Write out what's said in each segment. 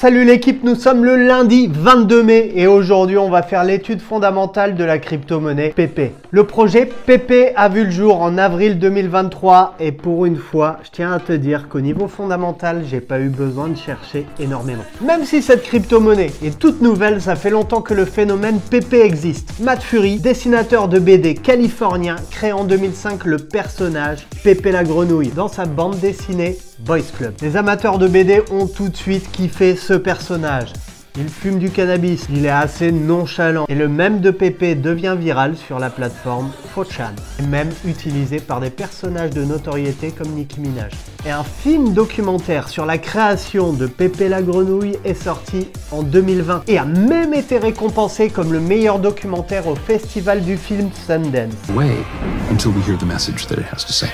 Salut l'équipe, nous sommes le lundi 22 mai et aujourd'hui on va faire l'étude fondamentale de la crypto-monnaie PP. Le projet PP a vu le jour en avril 2023 et pour une fois, je tiens à te dire qu'au niveau fondamental, j'ai pas eu besoin de chercher énormément. Même si cette crypto-monnaie est toute nouvelle, ça fait longtemps que le phénomène PP existe. Matt Fury, dessinateur de BD californien, crée en 2005 le personnage Pépé la grenouille dans sa bande dessinée Boys Club. Les amateurs de BD ont tout de suite kiffé ce personnage. Il fume du cannabis, il est assez nonchalant et le mème de Pépé devient viral sur la plateforme 4chan et même utilisé par des personnages de notoriété comme Nicki Minaj. Et un film documentaire sur la création de Pépé la grenouille est sorti en 2020 et a même été récompensé comme le meilleur documentaire au festival du film Sundance. Wait until we hear the message that it has to say.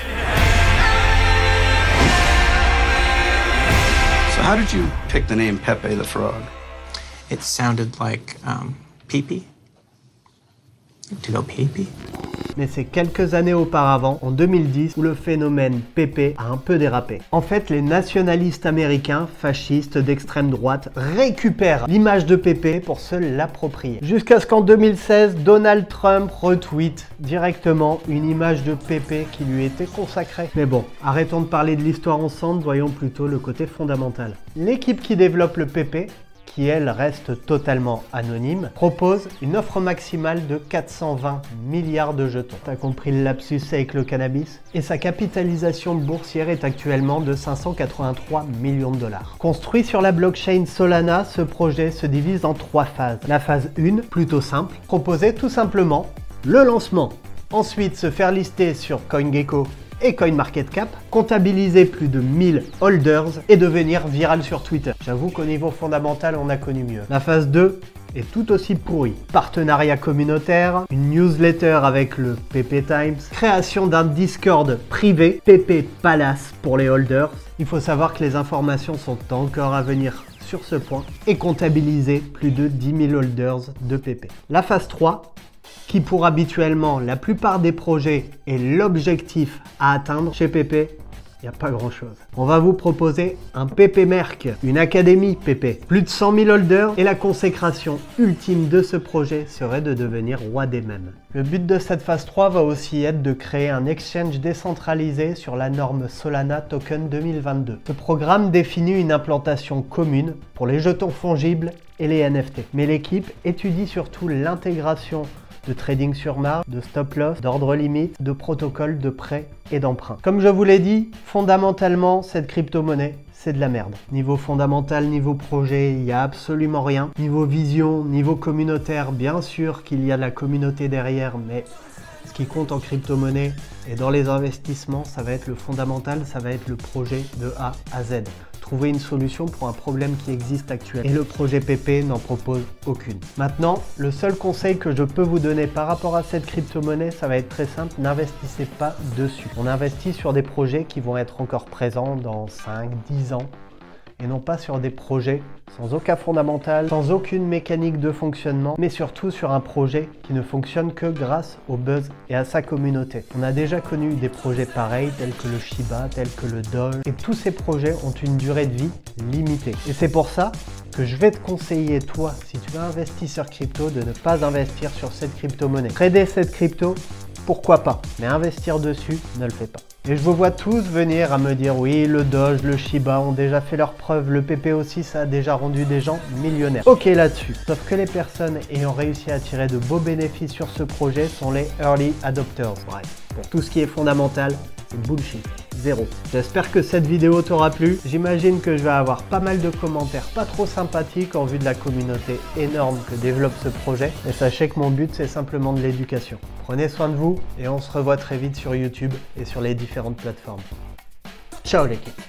So how did you pick the name Pepe the Frog? It sounded like pee-pee. To go pee-pee. Mais c'est quelques années auparavant, en 2010, où le phénomène PP a un peu dérapé. En fait, les nationalistes américains, fascistes d'extrême droite, récupèrent l'image de PP pour se l'approprier. Jusqu'à ce qu'en 2016, Donald Trump retweet directement une image de PP qui lui était consacrée. Mais bon, arrêtons de parler de l'histoire ensemble, voyons plutôt le côté fondamental. L'équipe qui développe le PP, qui elle reste totalement anonyme, propose une offre maximale de 420 milliards de jetons. T'as compris le lapsus avec le cannabis? Et sa capitalisation boursière est actuellement de 583 millions de dollars. Construit sur la blockchain Solana, ce projet se divise en 3 phases. La phase 1, plutôt simple, proposer tout simplement le lancement. Ensuite, se faire lister sur CoinGecko et CoinMarketCap, comptabiliser plus de 1000 holders et devenir viral sur Twitter. J'avoue qu'au niveau fondamental, on a connu mieux. La phase 2 est tout aussi pourrie. Partenariat communautaire, une newsletter avec le PP Times, création d'un Discord privé, PP Palace pour les holders. Il faut savoir que les informations sont encore à venir sur ce point et comptabiliser plus de 10 000 holders de PP. La phase 3, qui pour habituellement la plupart des projets est l'objectif à atteindre, chez PP, il n'y a pas grand chose. On va vous proposer un PP Merc, une académie PP, plus de 100 000 holders et la consécration ultime de ce projet serait de devenir roi des mèmes. Le but de cette phase 3 va aussi être de créer un exchange décentralisé sur la norme Solana Token 2022. Ce programme définit une implantation commune pour les jetons fongibles et les NFT. Mais l'équipe étudie surtout l'intégration de trading sur marge, de stop loss, d'ordre limite, de protocole de prêt et d'emprunt. Comme je vous l'ai dit, fondamentalement, cette crypto-monnaie, c'est de la merde. Niveau fondamental, niveau projet, il n'y a absolument rien. Niveau vision, niveau communautaire, bien sûr qu'il y a de la communauté derrière, mais ce qui compte en crypto-monnaie et dans les investissements, ça va être le fondamental, ça va être le projet de A à Z. Trouver une solution pour un problème qui existe actuellement. Et le projet PP n'en propose aucune. Maintenant, le seul conseil que je peux vous donner par rapport à cette crypto-monnaie, ça va être très simple, n'investissez pas dessus. On investit sur des projets qui vont être encore présents dans 5-10 ans et non pas sur des projets sans aucun fondamental, sans aucune mécanique de fonctionnement, mais surtout sur un projet qui ne fonctionne que grâce au buzz et à sa communauté. On a déjà connu des projets pareils, tels que le Shiba, tels que le Doge, et tous ces projets ont une durée de vie limitée. Et c'est pour ça que je vais te conseiller, toi, si tu veux investir sur crypto, de ne pas investir sur cette crypto-monnaie. Trader cette crypto, pourquoi pas, mais investir dessus, ne le fais pas. Et je vous vois tous venir à me dire oui, le Doge, le Shiba ont déjà fait leurs preuves, le PP aussi, ça a déjà rendu des gens millionnaires. Ok là-dessus, sauf que les personnes ayant réussi à tirer de beaux bénéfices sur ce projet sont les early adopters. Bref, pour tout ce qui est fondamental, c'est bullshit. Zéro. J'espère que cette vidéo t'aura plu. J'imagine que je vais avoir pas mal de commentaires pas trop sympathiques en vue de la communauté énorme que développe ce projet. Et sachez que mon but, c'est simplement de l'éducation. Prenez soin de vous et on se revoit très vite sur YouTube et sur les différentes plateformes. Ciao l'équipe.